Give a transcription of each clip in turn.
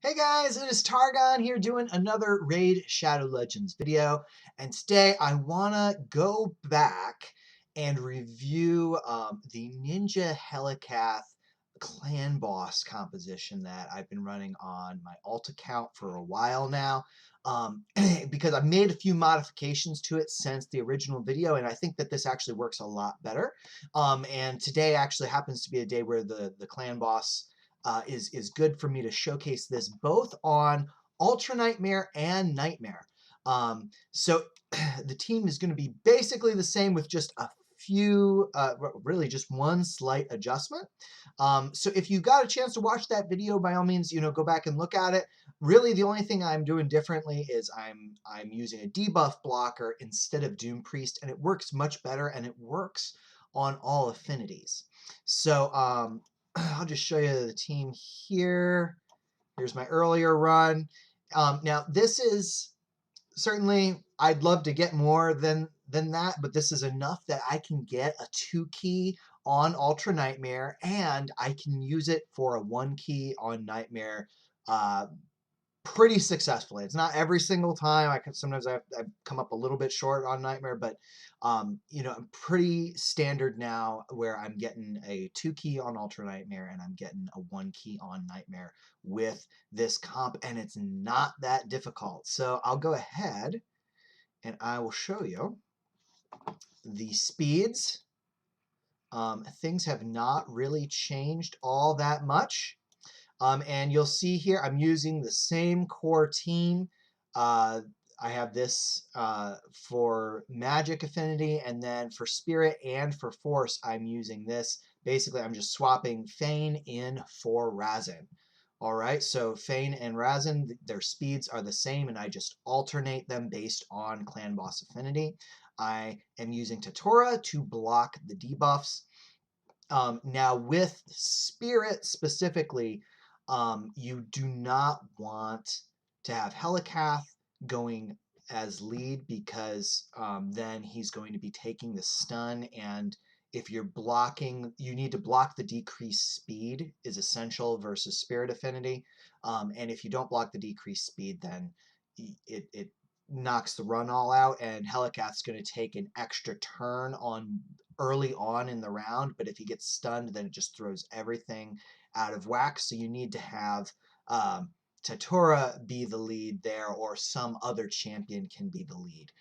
Hey guys, it is Targon here doing another Raid Shadow Legends video, and today I want to go back and review the Ninja Helicath clan boss composition that I've been running on my alt account for a while now, because I've made a few modifications to it since the original video, and I think that this actually works a lot better. And today actually happens to be a day where the clan boss is good for me to showcase this both on Ultra Nightmare and Nightmare. So the team is going to be basically the same with just a few, really just one slight adjustment. So if you got a chance to watch that video, by all means, go back and look at it. Really, the only thing I'm doing differently is I'm using a debuff blocker instead of Doom Priest, and it works much better, and it works on all affinities. So I'll just show you the team here. Here's my earlier run. Now this is certainly, I'd love to get more than that, but this is enough that I can get a 2-key on Ultra Nightmare, and I can use it for a 1-key on Nightmare pretty successfully. It's not every single time. Sometimes I've come up a little bit short on Nightmare, but I'm pretty standard now where I'm getting a 2-key on Ultra Nightmare and I'm getting a 1-key on Nightmare with this comp, and it's not that difficult. So I'll go ahead and I will show you the speeds. Things have not really changed all that much. And you'll see here I'm using the same core team. I have this for magic affinity, and then for spirit and for force I'm using this. Basically I'm just swapping Fane in for Razin. Alright, so Fane and Razin, their speeds are the same, and I just alternate them based on clan boss affinity. I am using Tatora to block the debuffs. Now with spirit specifically, you do not want to have Helicath going as lead, because then he's going to be taking the stun, and if you're blocking, you need to block the decreased speed is essential versus spirit affinity. And if you don't block the decreased speed, then it knocks the run all out, and Helicath's going to take an extra turn on early on in the round, but if he gets stunned, then it just throws everything out of whack. So you need to have Tatora be the lead there, or some other champion can be the lead.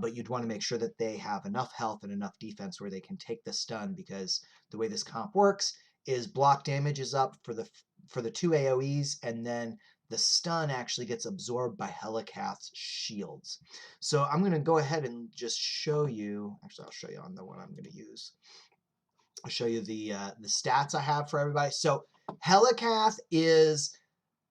But you'd want to make sure that they have enough health and enough defense where they can take the stun, because the way this comp works is block damage is up for the 2 AoEs, and then the stun actually gets absorbed by Helicath's shields. So I'm going to go ahead and just show you, actually I'll show you on the one I'm going to use. I'll show you the stats I have for everybody. So Helicath is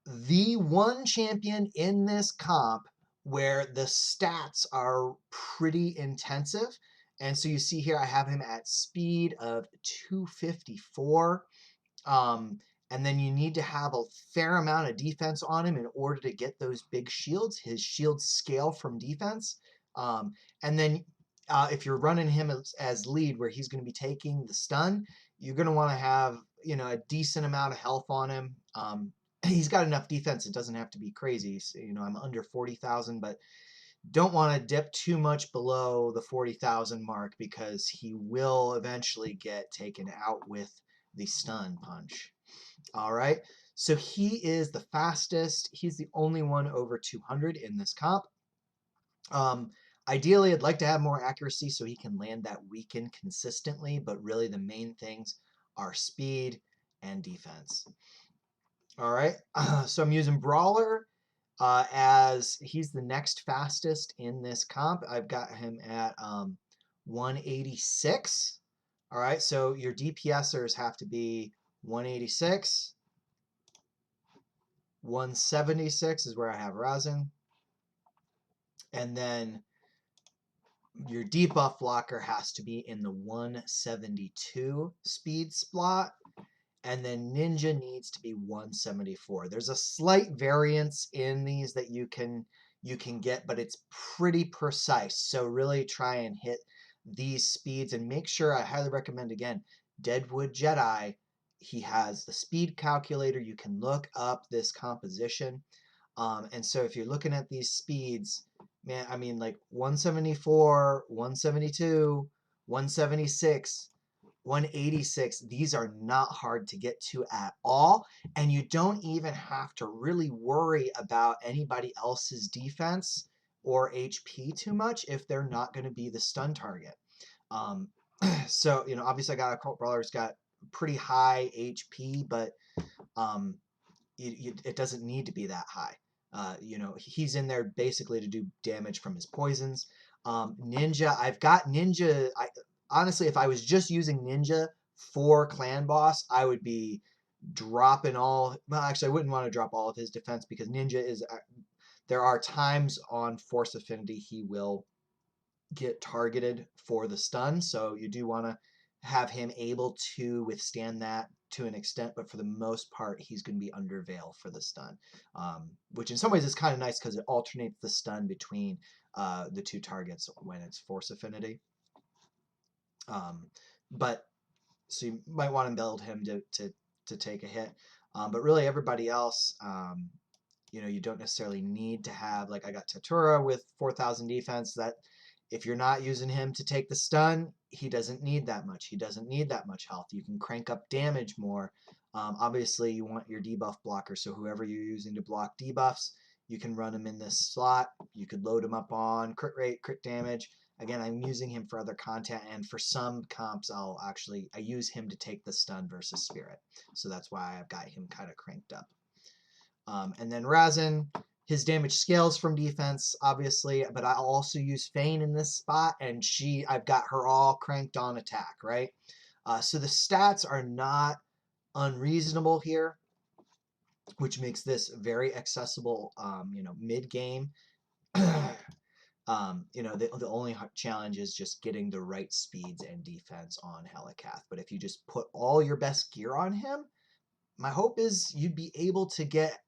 the one champion in this comp where the stats are pretty intensive. And so you see here I have him at speed of 254. And then you need to have a fair amount of defense on him in order to get those big shields. His shields scale from defense. And then if you're running him as lead, where he's going to be taking the stun, you're going to want to have a decent amount of health on him. He's got enough defense. It doesn't have to be crazy. So, I'm under 40,000, but don't want to dip too much below the 40,000 mark, because he will eventually get taken out with the stun punch. All right, so he is the fastest. He's the only one over 200 in this comp. Ideally, I'd like to have more accuracy so he can land that weaken consistently, but really the main things are speed and defense. All right, so I'm using Brawler as he's the next fastest in this comp. I've got him at 186. All right, so your DPSers have to be 186. 176 is where I have Razin. And then your debuff blocker has to be in the 172 speed slot. And then Ninja needs to be 174. There's a slight variance in these that you can get, but it's pretty precise. So really try and hit these speeds, and make sure, I highly recommend, again, Deadwood Jedi he has the speed calculator. You can look up this composition. And so if you're looking at these speeds, man, I mean, like 174, 172, 176, 186, these are not hard to get to at all. And you don't even have to really worry about anybody else's defense or HP too much if they're not going to be the stun target. Um, so, obviously I got a cult brawler who's got pretty high HP, but um, it doesn't need to be that high. He's in there basically to do damage from his poisons. Ninja, I've got Ninja. Honestly, if I was just using Ninja for Clan Boss, I would be dropping all. Well, actually, I wouldn't want to drop all of his defense because Ninja is. There are times on Force Affinity he will get targeted for the stun, so you do want to have him able to withstand that to an extent, but for the most part he's going to be under veil for the stun, which in some ways is kind of nice because it alternates the stun between the two targets when it's Force Affinity. But so you might want to build him to take a hit, but really everybody else, you don't necessarily need to have, like I got Tatura with 4,000 defense. That if you're not using him to take the stun, he doesn't need that much. He doesn't need that much health. You can crank up damage more. Obviously, you want your debuff blocker, so whoever you're using to block debuffs, you can run him in this slot. You could load him up on crit rate, crit damage. Again, I'm using him for other content, and for some comps, I use him to take the stun versus Spirit. So that's why I've got him kind of cranked up. And then Razin, his damage scales from defense, obviously, but I also use Feign in this spot, and I've got her all cranked on attack, right? So the stats are not unreasonable here, which makes this very accessible, mid-game. The only challenge is just getting the right speeds and defense on Helicath. But if you just put all your best gear on him, my hope is you'd be able to get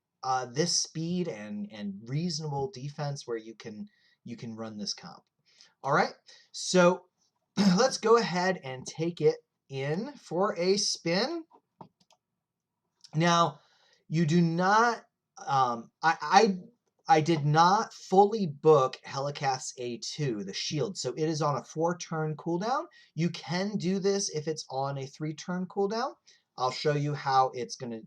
this speed and reasonable defense where you can run this comp. All right, so let's go ahead and take it in for a spin. Now, you do not. I did not fully book Helicath's A2, the shield, so it is on a 4-turn cooldown. You can do this if it's on a 3-turn cooldown. I'll show you how it's going to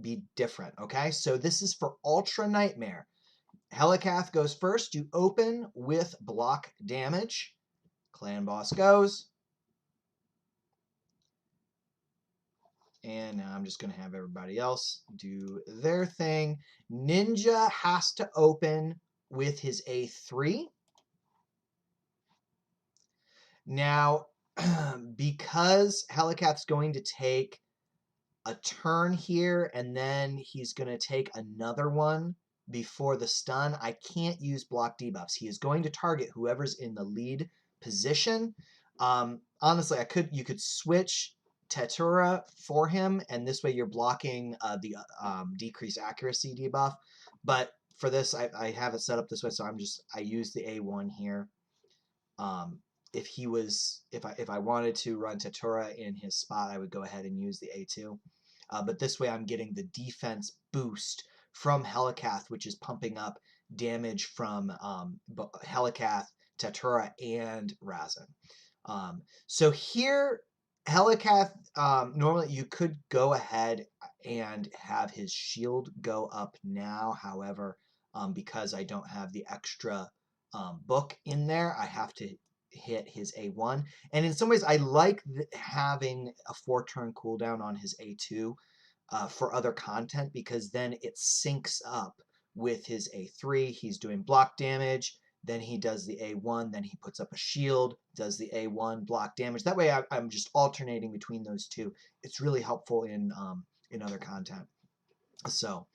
be different, okay? So this is for Ultra Nightmare. Helicath goes first. You open with block damage. Clan Boss goes. And now I'm just going to have everybody else do their thing. Ninja has to open with his A3. Now, because Helicath's going to take a turn here, and then he's going to take another one before the stun, I can't use block debuffs. He is going to target whoever's in the lead position. Honestly, you could switch Tatura for him, and this way you're blocking the decreased accuracy debuff. But for this, I have it set up this way, so I use the A1 here. If I wanted to run Tatura in his spot, I would go ahead and use the A2. But this way I'm getting the defense boost from Helicath, which is pumping up damage from Helicath, Tatura, and Razin. So here, Helicath, normally you could go ahead and have his shield go up now. However, because I don't have the extra book in there, I have to hit his A1. And in some ways, I like having a 4-turn cooldown on his A2 for other content, because then it syncs up with his A3. He's doing block damage, then he does the A1, then he puts up a shield, does the A1, block damage. That way I'm just alternating between those two. It's really helpful in other content. So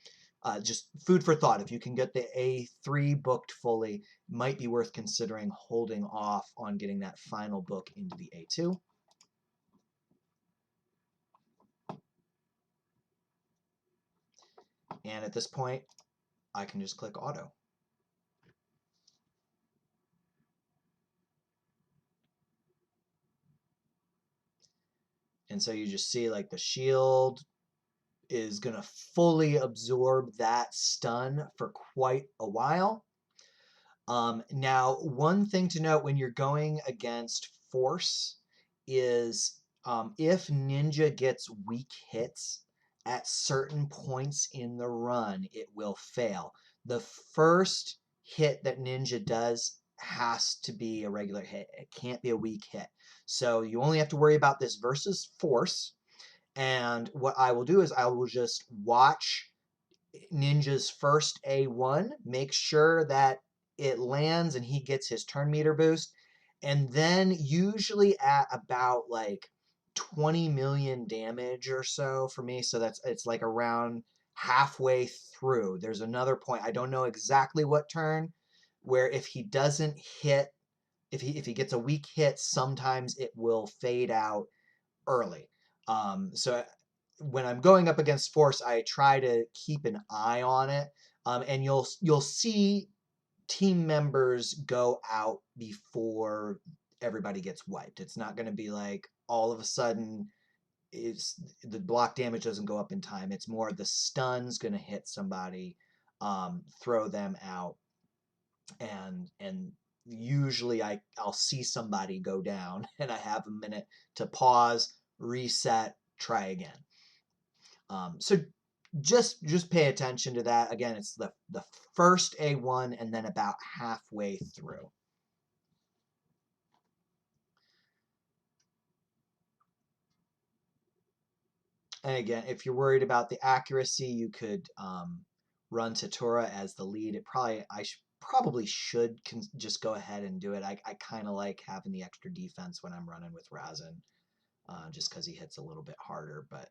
just food for thought. If you can get the A3 booked fully, might be worth considering holding off on getting that final book into the A2. And at this point, I can just click auto. And so you just see like the shield is going to fully absorb that stun for quite a while. Now, one thing to note when you're going against Force is if Ninja gets weak hits at certain points in the run, it will fail. The first hit that Ninja does has to be a regular hit. It can't be a weak hit. So you only have to worry about this versus Force. And what I will do is I will just watch Ninja's first A1, make sure that it lands and he gets his turn meter boost. And then usually at about like 20 million damage or so for me. So it's like around halfway through. There's another point. I don't know exactly what turn, where if he doesn't hit, if he gets a weak hit, sometimes it will fade out early. So when I'm going up against Force, I try to keep an eye on it, and you'll see team members go out before everybody gets wiped. It's not going to be like all of a sudden it's the block damage doesn't go up in time. It's more the stun's going to hit somebody, throw them out, and usually I'll see somebody go down and I have a minute to pause, reset, try again. So just pay attention to that. Again, it's the first A1 and then about halfway through. And again, if you're worried about the accuracy, you could run Tatura as the lead. Probably should just go ahead and do it. I kind of like having the extra defense when I'm running with Razin, just because he hits a little bit harder. But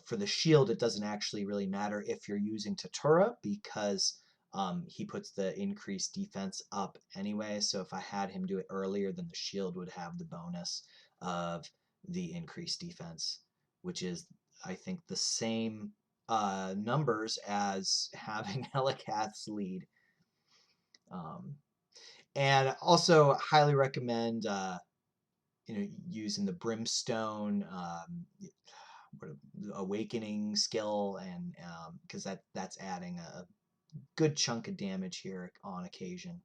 for the shield, it doesn't actually really matter if you're using Tatura because he puts the increased defense up anyway. So if I had him do it earlier, then the shield would have the bonus of the increased defense, which is, I think, the same numbers as having Helicath's lead. And also highly recommend using the Brimstone awakening skill, and because that's adding a good chunk of damage here on occasion.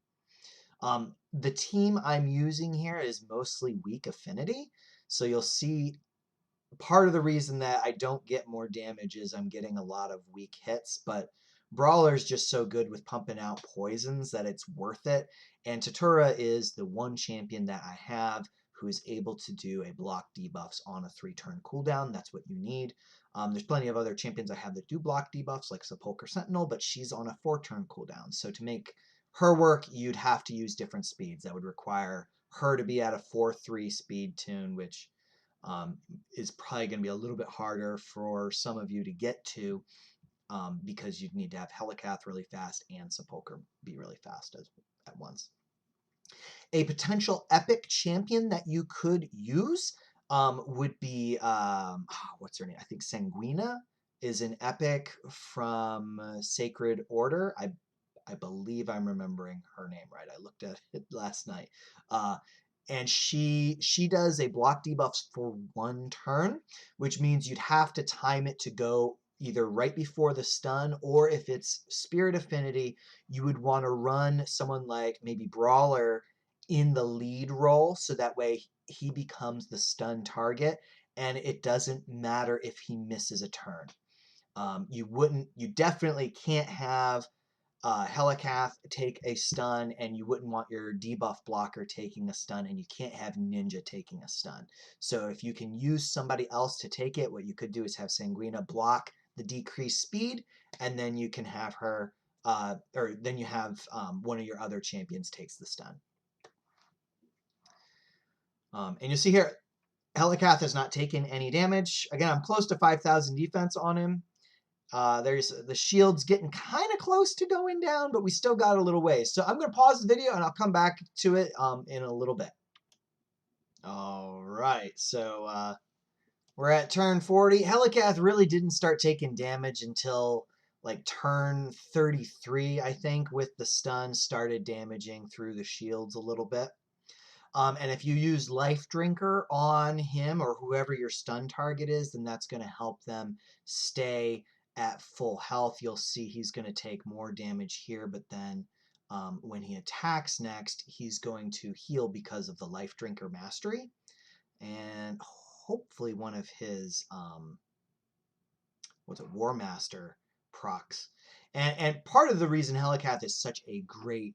The team I'm using here is mostly weak affinity, so you'll see part of the reason that I don't get more damage is I'm getting a lot of weak hits, but Brawler's just so good with pumping out poisons that it's worth it. And Tatura is the one champion that I have who is able to do a block debuffs on a 3-turn cooldown. That's what you need. There's plenty of other champions I have that do block debuffs, like Sepulchre Sentinel, but she's on a 4-turn cooldown. So to make her work, you'd have to use different speeds. That would require her to be at a 4-3 speed tune, which is probably going to be a little bit harder for some of you to get to, because you'd need to have Helicath really fast and Sepulchre be really fast at once. A potential epic champion that you could use would be, what's her name? I think Sanguina is an epic from Sacred Order. I believe I'm remembering her name right. I looked at it last night. And she does a block debuffs for 1 turn, which means you'd have to time it to go either right before the stun, or if it's Spirit Affinity, you would want to run someone like maybe Brawler in the lead role, so that way he becomes the stun target, and it doesn't matter if he misses a turn. You definitely can't have Helicath take a stun, and you wouldn't want your debuff blocker taking a stun, and you can't have Ninja taking a stun. So if you can use somebody else to take it, what you could do is have Sanguina block the decreased speed, and then you can have her, or then you have one of your other champions takes the stun. And you'll see here, Helicath has not taken any damage. Again, I'm close to 5,000 defense on him. There's the shield's getting kind of close to going down, but we still got a little ways. So I'm going to pause the video and I'll come back to it in a little bit. All right, so we're at turn 40. Helicath really didn't start taking damage until like turn 33, I think, with the stun, started damaging through the shields a little bit. And if you use Life Drinker on him or whoever your stun target is, then that's going to help them stay at full health. You'll see he's going to take more damage here, but then when he attacks next, he's going to heal because of the Life Drinker Mastery. And hopefully one of his, War Master procs. And part of the reason Helicath is such a great,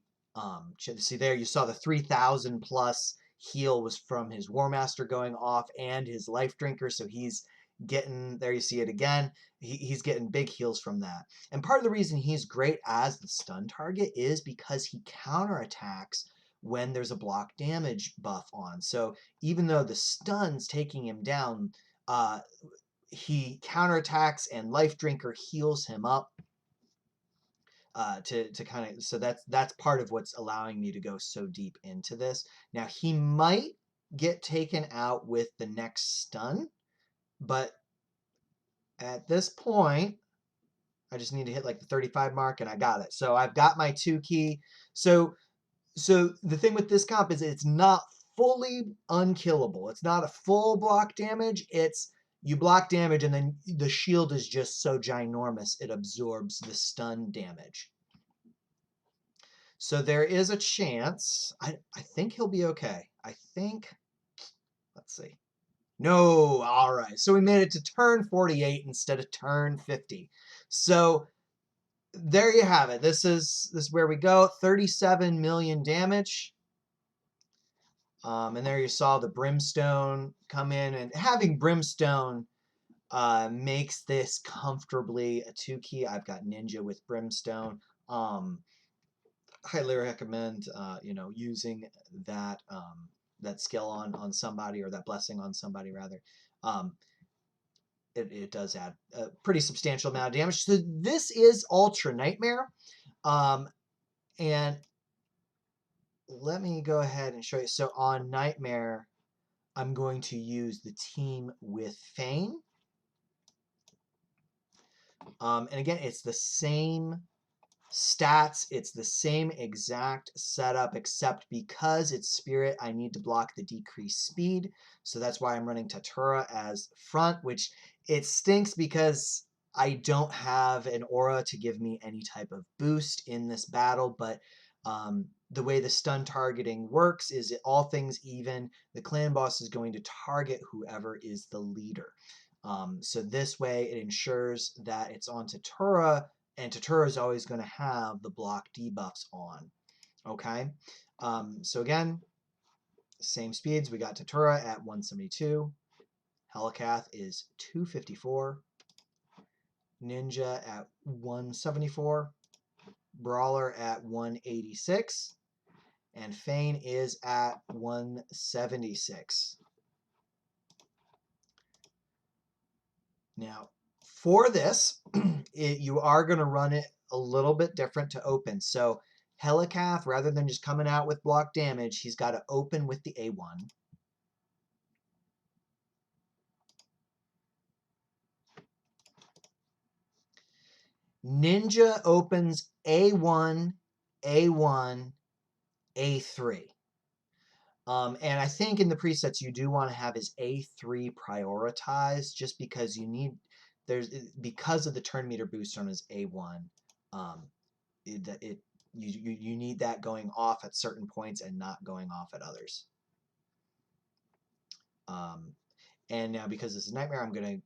see there, you saw the 3,000 plus heal was from his War Master going off and his Life Drinker, so he's getting, there you see it again, he's getting big heals from that. And part of the reason he's great as the stun target is because he counterattacks when there's a block damage buff on. So even though the stun's taking him down, he counterattacks and Life Drinker heals him up to kind of, so that's part of what's allowing me to go so deep into this. Now he might get taken out with the next stun, but at this point I just need to hit like the 35 mark and I got it. So I've got my 2 key. So the thing with this comp is it's not fully unkillable. It's not a full block damage. It's you block damage and then the shield is just so ginormous it absorbs the stun damage. So there is a chance. I think he'll be okay. I think, let's see. No, all right. So we made it to turn 48 instead of turn 50. So there you have it. This is where we go. 37 million damage. And there you saw the Brimstone come in, and having Brimstone makes this comfortably a 2 key. I've got Ninja with Brimstone. Highly recommend using that that skill on somebody, or that blessing on somebody rather. It does add a pretty substantial amount of damage. So this is Ultra Nightmare, and let me go ahead and show you. So on Nightmare, I'm going to use the team with Fane. And again, it's the same stats. It's the same exact setup, except because it's Spirit, I need to block the decreased speed. So that's why I'm running Tatura as front, which it stinks because I don't have an aura to give me any type of boost in this battle, but the way the stun targeting works is all things even, the clan boss is going to target whoever is the leader. So this way it ensures that it's on Tatura, and Tatura is always going to have the block debuffs on. Okay, so again, same speeds. We got Tatura at 172. Helicath is 254. Ninja at 174. Brawler at 186. And Fane is at 176. Now, for this, you are going to run it a little bit different to open. So Helicath, rather than just coming out with block damage, he's got to open with the A1. Ninja opens A1, A1, A3. And I think in the presets you do want to have his A3 prioritized, just because you need, because of the turn meter boost on his A1, you need that going off at certain points and not going off at others. And now because this is Nightmare, I'm going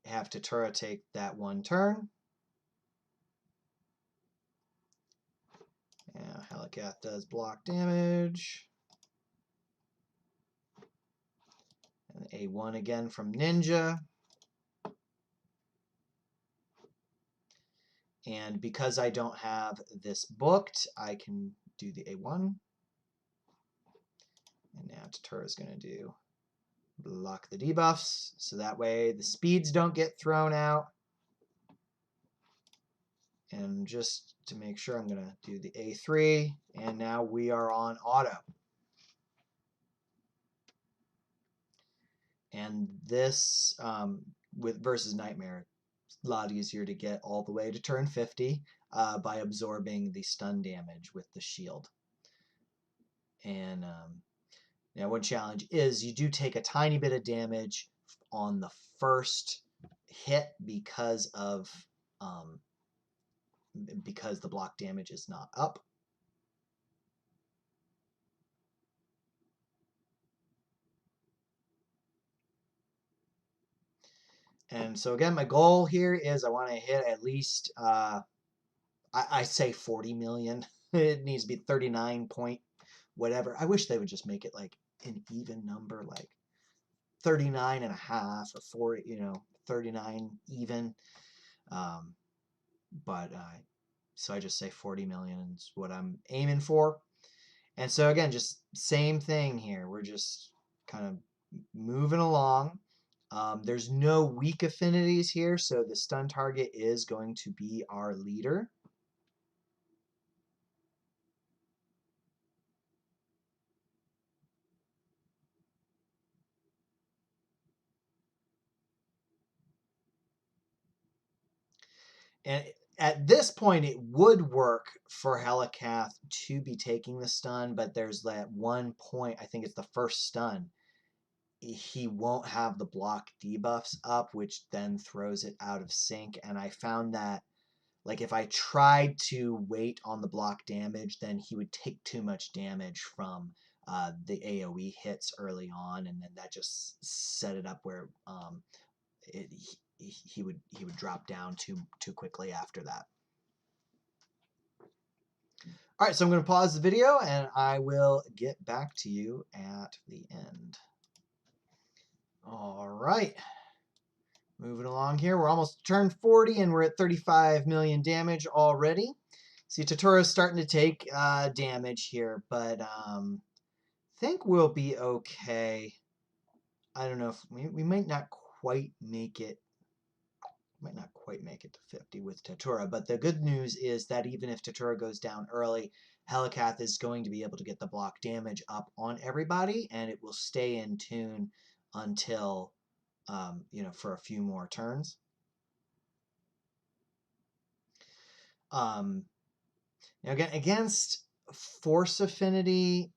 to have Tatura take that one turn. Yeah, Helicath does block damage. And A1 again from Ninja. And because I don't have this booked, I can do the A1. And now Tatura is going to do block the debuffs, so that way the speeds don't get thrown out. And just to make sure, I'm going to do the A3, and now we are on auto. And this, with versus Nightmare, it's a lot easier to get all the way to turn 50 by absorbing the stun damage with the shield. And Now, one challenge is you do take a tiny bit of damage on the first hit because the block damage is not up. And so again, my goal here is I want to hit at least, I say 40 million. It needs to be 39 point whatever. I wish they would just make it like an even number, like 39 and a half or 40, 39 even. But so I just say 40 million is what I'm aiming for. And so again, just same thing here. We're just kind of moving along. There's no weak affinities here, so the stun target is going to be our leader. And at this point, it would work for Helicath to be taking the stun, but there's that one point, I think it's the first stun, he won't have the block debuffs up, which then throws it out of sync. And I found that, like, if I tried to wait on the block damage, then he would take too much damage from the AoE hits early on, and then that just set it up where he would drop down too quickly after that. All right, so I'm going to pause the video, and I will get back to you at the end. All right. Moving along here. We're almost turn 40, and we're at 35 million damage already. See, Totura's starting to take damage here, but I think we'll be okay. I don't know if we might not quite make it. Might not quite make it to 50 with Totura, but the good news is that even if Totura goes down early, Helicath is going to be able to get the block damage up on everybody, and it will stay in tune until, for a few more turns. Now again, against Force Affinity,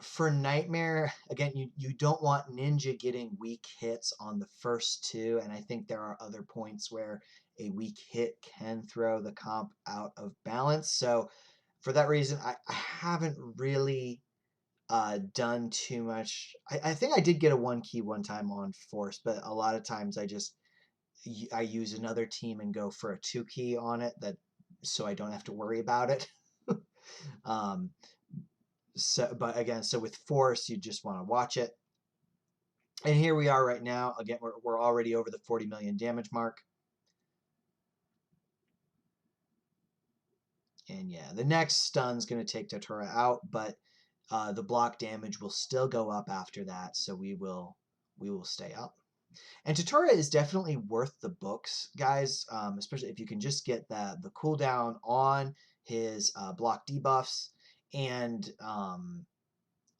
for Nightmare, again, you don't want Ninja getting weak hits on the first two, and I think there are other points where a weak hit can throw the comp out of balance. So for that reason, I haven't really done too much. I think I did get a 1 key one time on Force, but a lot of times I use another team and go for a 2 key on it, so I don't have to worry about it. But again, so with Force, you just want to watch it. And here we are right now. Again, we're already over the 40 million damage mark. And yeah, the next stun's going to take Totura out, but the block damage will still go up after that, so we will stay up. And Totura is definitely worth the books, guys, especially if you can just get the cooldown on his block debuffs, and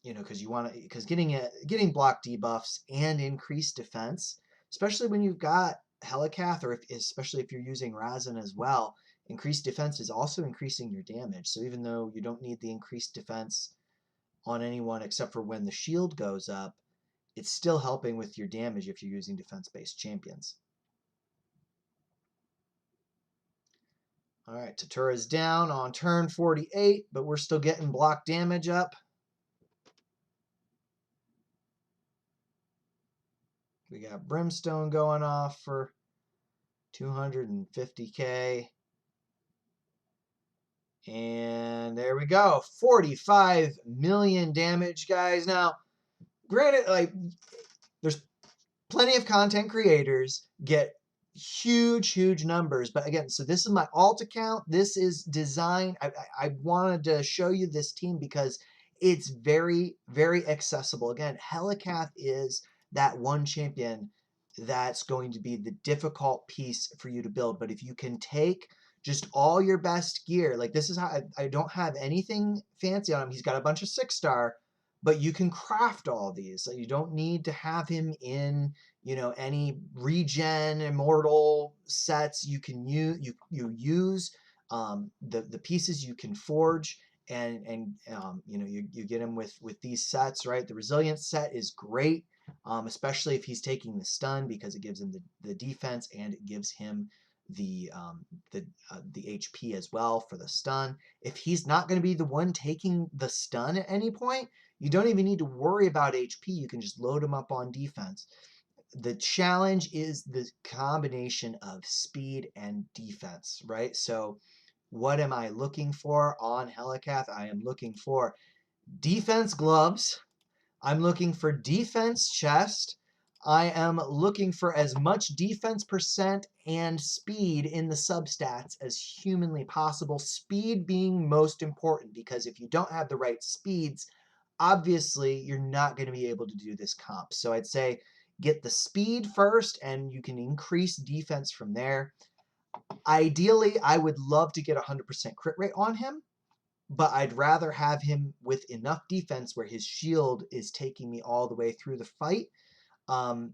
because getting block debuffs and increased defense, especially when you've got Helicath, or especially if you're using Razin as well, increased defense is also increasing your damage. So even though you don't need the increased defense on anyone except for when the shield goes up, it's still helping with your damage if you're using defense-based champions. All right, Totura's down on turn 48, but we're still getting block damage up. We got Brimstone going off for 250k. And there we go. 45 million damage, guys. Now, granted, like, there's plenty of content creators get huge numbers, but again, so this is my alt account. This is designed. I wanted to show you this team because it's very accessible. Again, Helicath is that one champion that's going to be the difficult piece for you to build, but if you can take just all your best gear, like this is how I don't have anything fancy on him. He's got a bunch of 6-star, but you can craft all these. So you don't need to have him in, any regen immortal sets. You can use the pieces you can forge, you know, you get him with these sets, right? The resilience set is great, especially if he's taking the stun, because it gives him the defense and it gives him the HP as well for the stun. If he's not going to be the one taking the stun at any point, you don't even need to worry about HP. You can just load him up on defense. The challenge is the combination of speed and defense, right? So what am I looking for on Helicath? I am looking for defense gloves. I'm looking for defense chest. I am looking for as much defense percent and speed in the substats as humanly possible. Speed being most important, because if you don't have the right speeds, obviously you're not going to be able to do this comp. So I'd say get the speed first, and you can increase defense from there. Ideally, I would love to get 100% crit rate on him, but I'd rather have him with enough defense where his shield is taking me all the way through the fight. The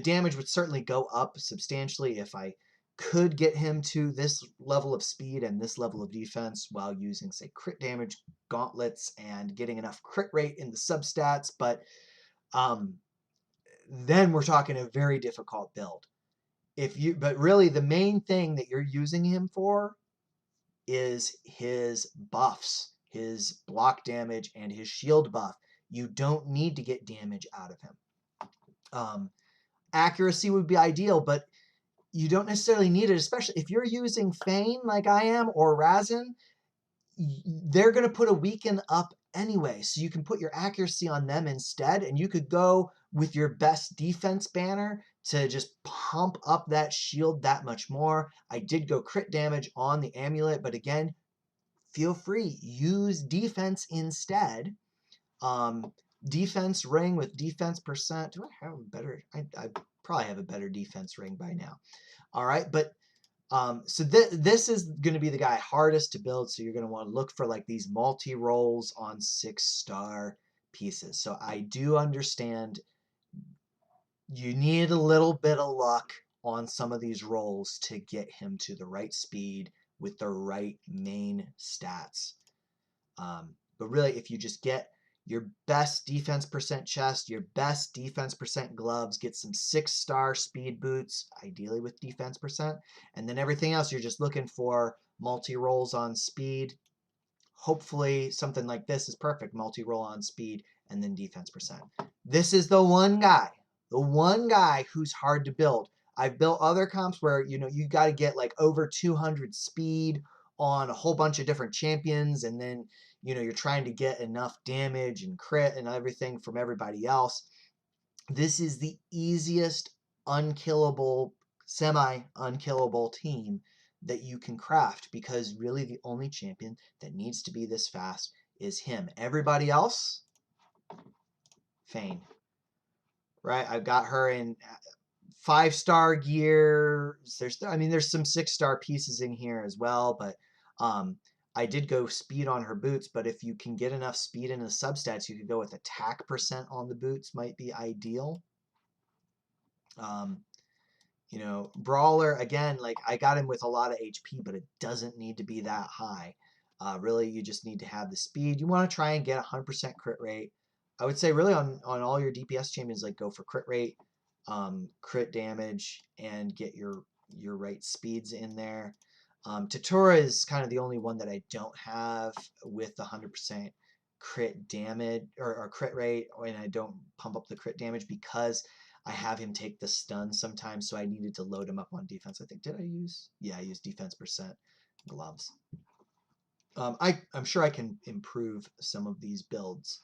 damage would certainly go up substantially if I could get him to this level of speed and this level of defense while using, say, crit damage gauntlets and getting enough crit rate in the substats, but then we're talking a very difficult build. But really the main thing that you're using him for is his buffs, his block damage and his shield buff. You don't need to get damage out of him. Accuracy would be ideal, but you don't necessarily need it, especially if you're using Feign like I am, or Razin. They're going to put a weaken up anyway, so you can put your accuracy on them instead, and you could go with your best defense banner to just pump up that shield that much more. I did go crit damage on the amulet, but again, feel free, use defense instead. Defense ring with defense percent. Do I have a better? I probably have a better defense ring by now. All right, but so this is going to be the guy hardest to build, so you're going to want to look for like these multi-rolls on 6-star pieces. So I do understand you need a little bit of luck on some of these rolls to get him to the right speed with the right main stats. But really, if you just get your best defense percent chest, your best defense percent gloves, get some 6-star speed boots, ideally with defense percent, and then everything else you're just looking for multi-rolls on speed. Hopefully something like this is perfect, multi-roll on speed and then defense percent. This is the one guy who's hard to build. I've built other comps where, you know, you got to get like over 200 speed on a whole bunch of different champions, and then, you know, you're trying to get enough damage and crit and everything from everybody else. This is the easiest unkillable, semi-unkillable team that you can craft, because really the only champion that needs to be this fast is him. Everybody else, Feign. Right? I've got her in 5-star gear. There's some 6-star pieces in here as well, but I did go speed on her boots, but if you can get enough speed in the substats, you could go with attack percent on the boots, might be ideal. You know, Brawler, again, like I got him with a lot of HP, but it doesn't need to be that high. Really, you just need to have the speed. You want to try and get 100% crit rate. I would say really on all your DPS champions, like go for crit rate, crit damage, and get your right speeds in there. Tatura is kind of the only one that I don't have with 100% crit damage or crit rate, and I don't pump up the crit damage because I have him take the stun sometimes, so I needed to load him up on defense. I think, I used defense percent gloves. I'm sure I can improve some of these builds,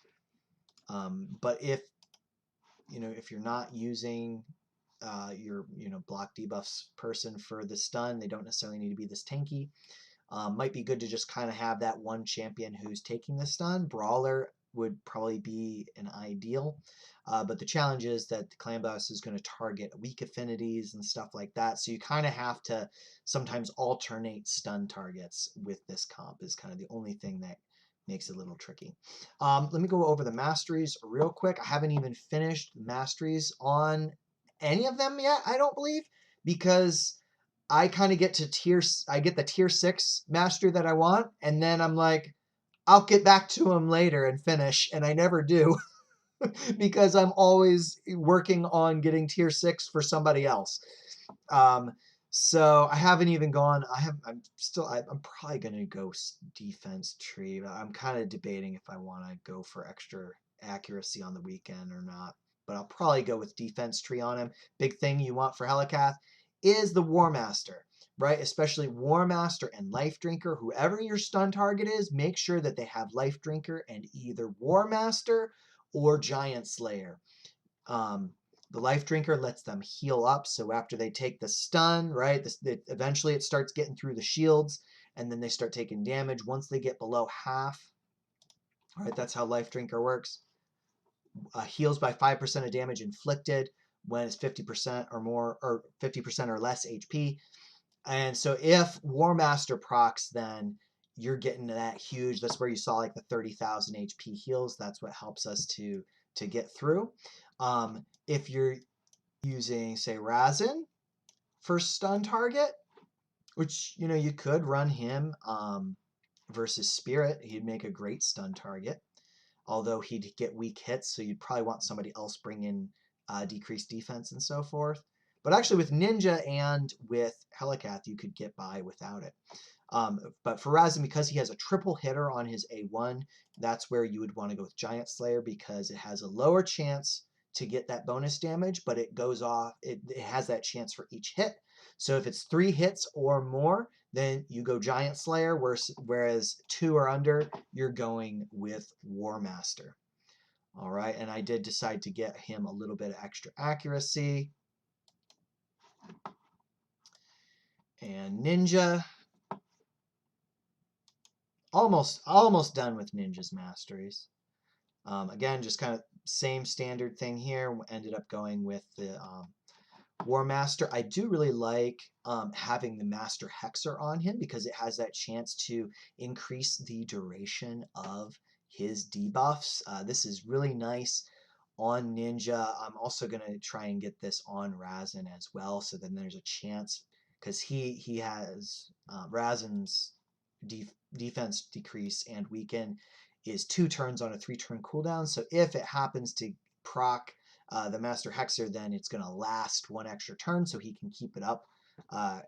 but if you're not using your block debuffs person for the stun, they don't necessarily need to be this tanky. Might be good to just kind of have that one champion who's taking the stun. Brawler would probably be an ideal, but the challenge is that the clan boss is going to target weak affinities and stuff like that, so you kind of have to sometimes alternate stun targets with this comp, is kind of the only thing that makes it a little tricky. Let me go over the masteries real quick. I haven't even finished masteries on any of them yet, I don't believe, because I kind of get to I get the tier 6 mastery that I want, and then I'm like, I'll get back to him later and finish, and I never do because I'm always working on getting tier 6 for somebody else. So I haven't even gone. I'm probably gonna go defense tree, but I'm kind of debating if I want to go for extra accuracy on the weekend or not. But I'll probably go with defense tree on him. Big thing you want for Helicath is the War Master, right? Especially War Master and Life Drinker. Whoever your stun target is, make sure that they have Life Drinker and either War Master or Giant Slayer. The Life Drinker lets them heal up, so after they take the stun, right, eventually it starts getting through the shields, and then they start taking damage. Once they get below half, all right, that's how Life Drinker works. Heals by 5% of damage inflicted when it's 50% or more, or 50% or less HP. And so if War Master procs, then you're getting that huge. That's where you saw like the 30,000 HP heals. That's what helps us to get through. If you're using, say, Razin for stun target, which, you know, you could run him versus Spirit. He'd make a great stun target, although he'd get weak hits, so you'd probably want somebody else bring in decreased defense and so forth. But actually with Ninja and with Helicath, you could get by without it. But for Razin, because he has a triple hitter on his A1, that's where you would want to go with Giant Slayer, because it has a lower chance to get that bonus damage, but it goes off, it has that chance for each hit. So if it's 3 hits or more, then you go Giant Slayer, whereas 2 or under, you're going with War Master. All right, and I did decide to get him a little bit of extra accuracy. And Ninja, almost done with Ninja's masteries. Again, just kind of same standard thing here. Ended up going with the War Master. I do really like having the Master Hexer on him because it has that chance to increase the duration of his debuffs. This is really nice on Ninja. I'm also going to try and get this on Razin as well, so then there's a chance, because he has Razin's defense decrease and weaken is 2 turns on a 3-turn cooldown. So if it happens to proc the Master Hexer, then it's going to last 1 extra turn, so he can keep it up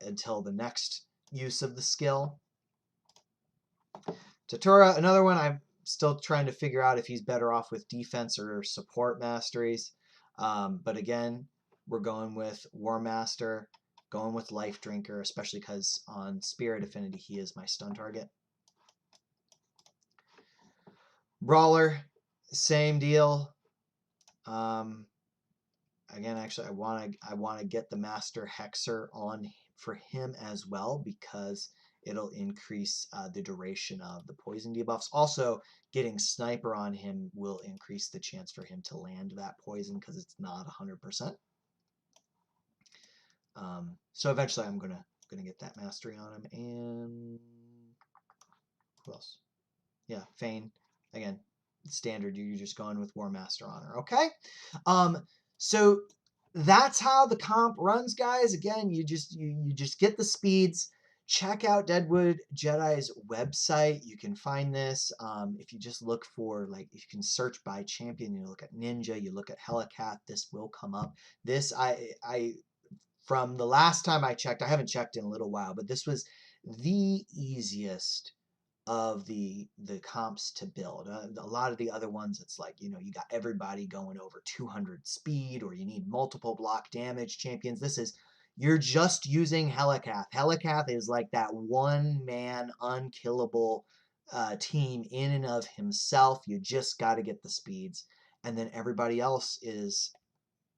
until the next use of the skill. Tatura, another one I'm still trying to figure out if he's better off with defense or support masteries. But again, we're going with War Master, going with Life Drinker, especially because on Spirit Affinity he is my stun target. Brawler, same deal. Again, actually, I want to get the Master Hexer on for him as well, because it'll increase the duration of the poison debuffs. Also, getting Sniper on him will increase the chance for him to land that poison, because it's not 100%. So eventually, I'm gonna get that mastery on him. And who else? Yeah, Fane. Again, standard. You're just going with War Master on her. Okay. So that's how the comp runs, guys. Again, you just get the speeds. Check out Deadwood Jedi's website. You can find this if you just look for, like, if you can search by champion. You look at Ninja, you look at Helicath. This will come up. This I from the last time I checked, I haven't checked in a little while, but this was the easiest of the comps to build. A lot of the other ones, it's like, you know, you got everybody going over 200 speed, or you need multiple block damage champions. This is, you're just using Helicath. Helicath is like that one-man unkillable team in and of himself. You just got to get the speeds, and then everybody else is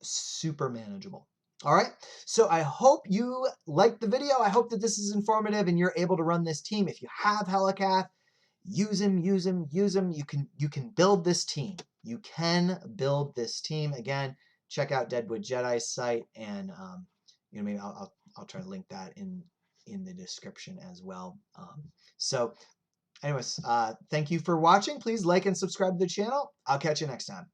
super manageable. All right, so I hope you liked the video. I hope that this is informative and you're able to run this team. If you have Helicath, use him, use him, use him. You can build this team. You can build this team. Again, check out Deadwood Jedi's site, and you know, maybe I'll try to link that in the description as well. So anyways, thank you for watching. Please like and subscribe to the channel. I'll catch you next time.